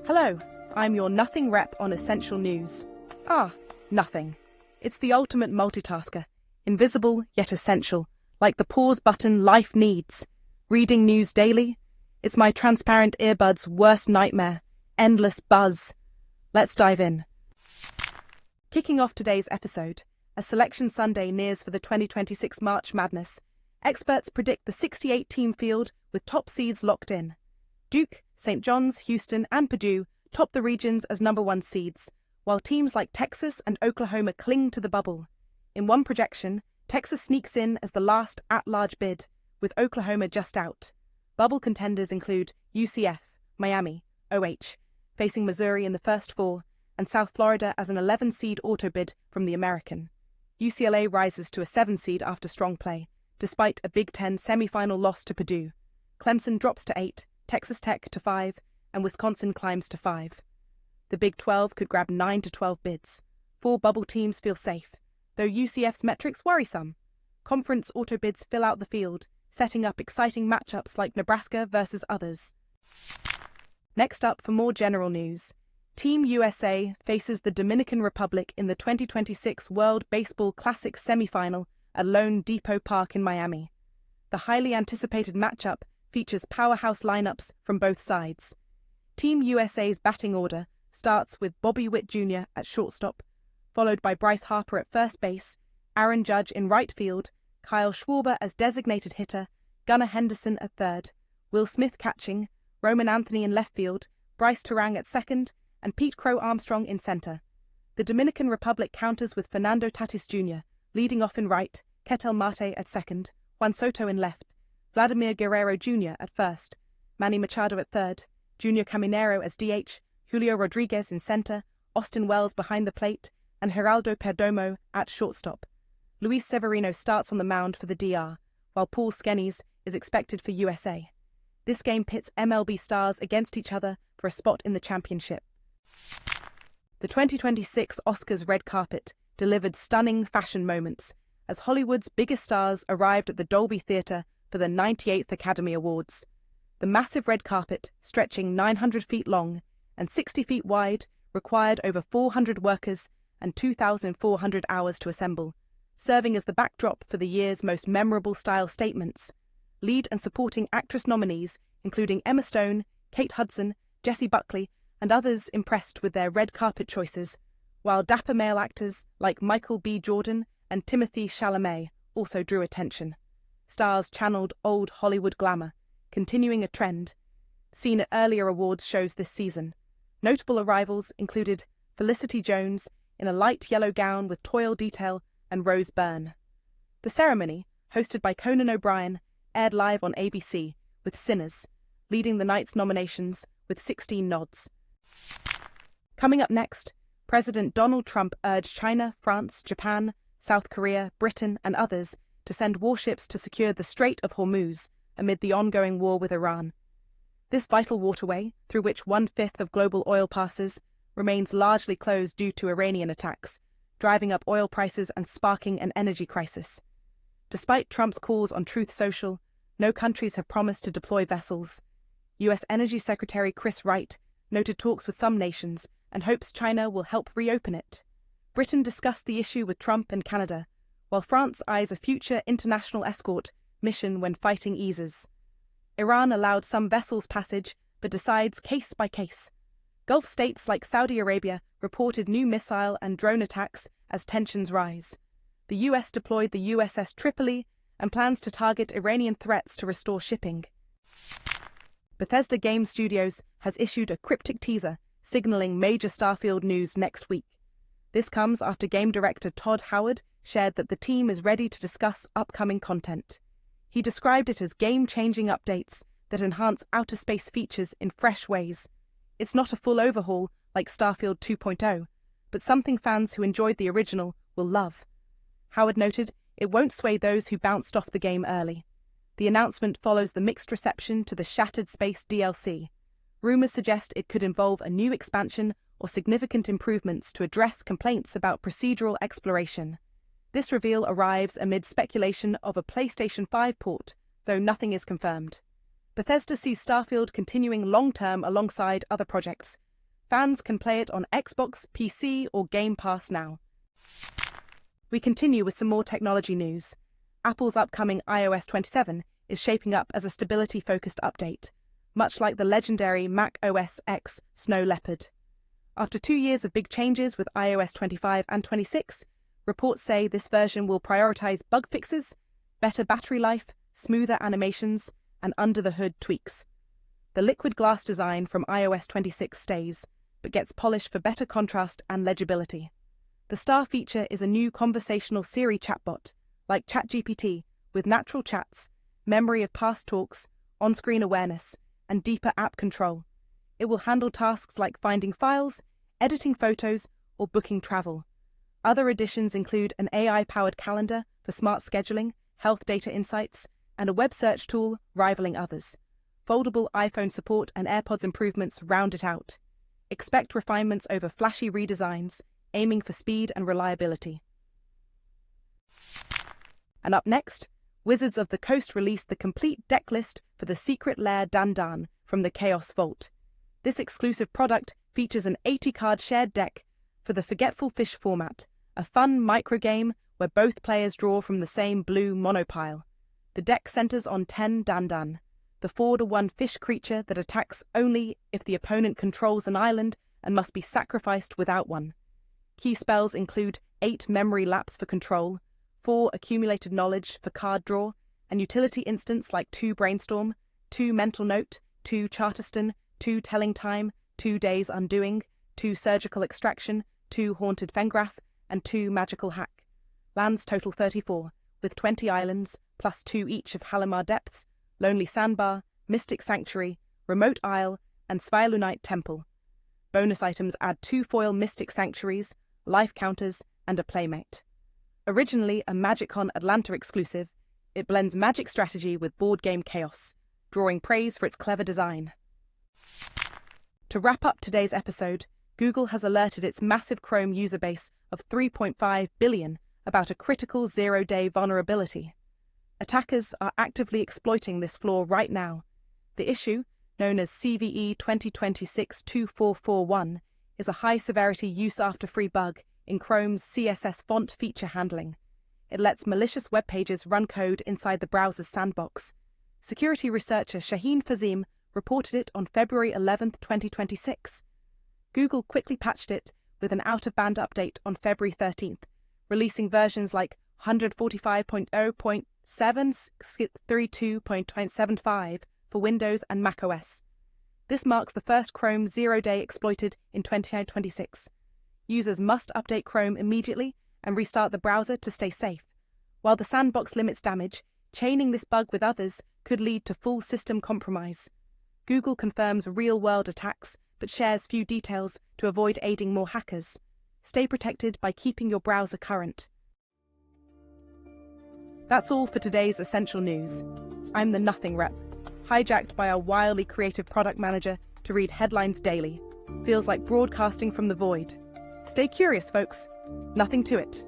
Hello, I'm your Nothing rep on Essential News. Nothing. It's the ultimate multitasker, invisible yet essential, like the pause button life needs. Reading news daily? It's my transparent earbuds' worst nightmare. Endless buzz. Let's dive in. Kicking off today's episode, as Selection Sunday nears for the 2026 March Madness, experts predict the 68-team field with top seeds locked in. Duke, St. John's, Houston, and Purdue top the regions as number one seeds, while teams like Texas and Oklahoma cling to the bubble. In one projection, Texas sneaks in as the last at-large bid, with Oklahoma just out. Bubble contenders include UCF, Miami, OH, facing Missouri in the first four, and South Florida as an 11-seed auto bid from the American. UCLA rises to a 7-seed after strong play, despite a Big Ten semifinal loss to Purdue. Clemson drops to 8, Texas Tech to 5, and Wisconsin climbs to 5. The Big 12 could grab 9 to 12 bids. 4 bubble teams feel safe, though UCF's metrics worry some. Conference auto bids fill out the field, setting up exciting matchups like Nebraska versus others. Next up, for more general news, Team USA faces the Dominican Republic in the 2026 World Baseball Classic semifinal at Lone Depot Park in Miami. The highly anticipated matchup features powerhouse lineups from both sides. Team USA's batting order starts with Bobby Witt Jr. at shortstop, followed by Bryce Harper at first base, Aaron Judge in right field, Kyle Schwarber as designated hitter, Gunnar Henderson at third, Will Smith catching, Roman Anthony in left field, Bryce Terang at second, and Pete Crow Armstrong in center. The Dominican Republic counters with Fernando Tatis Jr. leading off in right, Ketel Marte at second, Juan Soto in left, Vladimir Guerrero Jr. at first, Manny Machado at third, Junior Caminero as DH, Julio Rodriguez in center, Austin Wells behind the plate, and Geraldo Perdomo at shortstop. Luis Severino starts on the mound for the DR, while Paul Skenes is expected for USA. This game pits MLB stars against each other for a spot in the championship. The 2026 Oscars red carpet delivered stunning fashion moments as Hollywood's biggest stars arrived at the Dolby Theatre for the 98th Academy Awards. The massive red carpet, stretching 900 feet long and 60 feet wide, required over 400 workers and 2,400 hours to assemble, serving as the backdrop for the year's most memorable style statements. Lead and supporting actress nominees, including Emma Stone, Kate Hudson, Jessie Buckley, and others impressed with their red carpet choices, while dapper male actors like Michael B. Jordan and Timothée Chalamet also drew attention. Stars channeled old Hollywood glamour, continuing a trend seen at earlier awards shows this season. Notable arrivals included Felicity Jones in a light yellow gown with toil detail and Rose Byrne. The ceremony, hosted by Conan O'Brien, aired live on ABC, with Sinners leading the night's nominations with 16 nods. Coming up next, President Donald Trump urged China, France, Japan, South Korea, Britain, and others to send warships to secure the Strait of Hormuz amid the ongoing war with Iran. This vital waterway, through which 1/5 of global oil passes, remains largely closed due to Iranian attacks, driving up oil prices and sparking an energy crisis. Despite Trump's calls on Truth Social, no countries have promised to deploy vessels. U.S. Energy Secretary Chris Wright noted talks with some nations and hopes China will help reopen it. Britain discussed the issue with Trump and Canada, while France eyes a future international escort mission when fighting eases. Iran allowed some vessels passage, but decides case by case. Gulf states like Saudi Arabia reported new missile and drone attacks as tensions rise. The US deployed the USS Tripoli and plans to target Iranian threats to restore shipping. Bethesda Game Studios has issued a cryptic teaser signaling major Starfield news next week. This comes after game director Todd Howard shared that the team is ready to discuss upcoming content. He described it as game-changing updates that enhance outer space features in fresh ways. It's not a full overhaul like Starfield 2.0, but something fans who enjoyed the original will love. Howard noted it won't sway those who bounced off the game early. The announcement follows the mixed reception to the Shattered Space DLC. Rumors suggest it could involve a new expansion or significant improvements to address complaints about procedural exploration. This reveal arrives amid speculation of a PlayStation 5 port, though nothing is confirmed. Bethesda sees Starfield continuing long-term alongside other projects, Fans can play it on Xbox, PC, or Game Pass now. We continue with some more technology news. Apple's upcoming iOS 27 is shaping up as a stability-focused update, much like the legendary Mac OS X Snow Leopard. After 2 years of big changes with iOS 25 and 26, reports say this version will prioritize bug fixes, better battery life, smoother animations, and under-the-hood tweaks. The liquid glass design from iOS 26 stays, but gets polished for better contrast and legibility. The star feature is a new conversational Siri chatbot, like ChatGPT, with natural chats, memory of past talks, on-screen awareness, and deeper app control. It will handle tasks like finding files, editing photos, or booking travel. Other additions include an AI-powered calendar for smart scheduling, health data insights, and a web search tool rivaling others. Foldable iPhone support and AirPods improvements round it out. Expect refinements over flashy redesigns, aiming for speed and reliability. And up next, Wizards of the Coast released the complete deck list for the Secret Lair Dandan from the Chaos Vault. This exclusive product features an 80-card shared deck for the Forgetful Fish format, a fun microgame where both players draw from the same blue monopile. The deck centers on 10 Dandan, the 4/1 fish creature that attacks only if the opponent controls an island and must be sacrificed without one. Key spells include 8 Memory Lapse for control, 4 Accumulated Knowledge for card draw, and utility instants like 2 Brainstorm, 2 Mental Note, 2 Charterstone, 2 Telling Time, 2 Days Undoing, 2 Surgical Extraction, 2 Haunted Fengraf, and 2 Magical Hack. Lands total 34, with 20 islands, plus 2 each of Halimar Depths, Lonely Sandbar, Mystic Sanctuary, Remote Isle, and Svialunite Temple. Bonus items add 2 foil Mystic Sanctuaries, life counters, and a playmate. Originally a MagicCon Atlanta exclusive, it blends Magic strategy with board game chaos, drawing praise for its clever design. To wrap up today's episode, Google has alerted its massive Chrome user base of 3.5 billion about a critical zero-day vulnerability. Attackers are actively exploiting this flaw right now. The issue, known as CVE 2026-2441, is a high-severity use-after-free bug in Chrome's CSS font feature handling. It lets malicious web pages run code inside the browser's sandbox. Security researcher Shaheen Fazim reported it on February 11, 2026. Google quickly patched it with an out-of-band update on February 13th, releasing versions like 145.0.732.75 for Windows and macOS. This marks the first Chrome zero-day exploited in 2026. Users must update Chrome immediately and restart the browser to stay safe. While the sandbox limits damage, chaining this bug with others could lead to full system compromise. Google confirms real-world attacks, but shares few details to avoid aiding more hackers. Stay protected by keeping your browser current. That's all for today's Essential News. I'm the Nothing Rep, hijacked by our wildly creative product manager to read headlines daily. Feels like broadcasting from the void. Stay curious, folks. Nothing to it.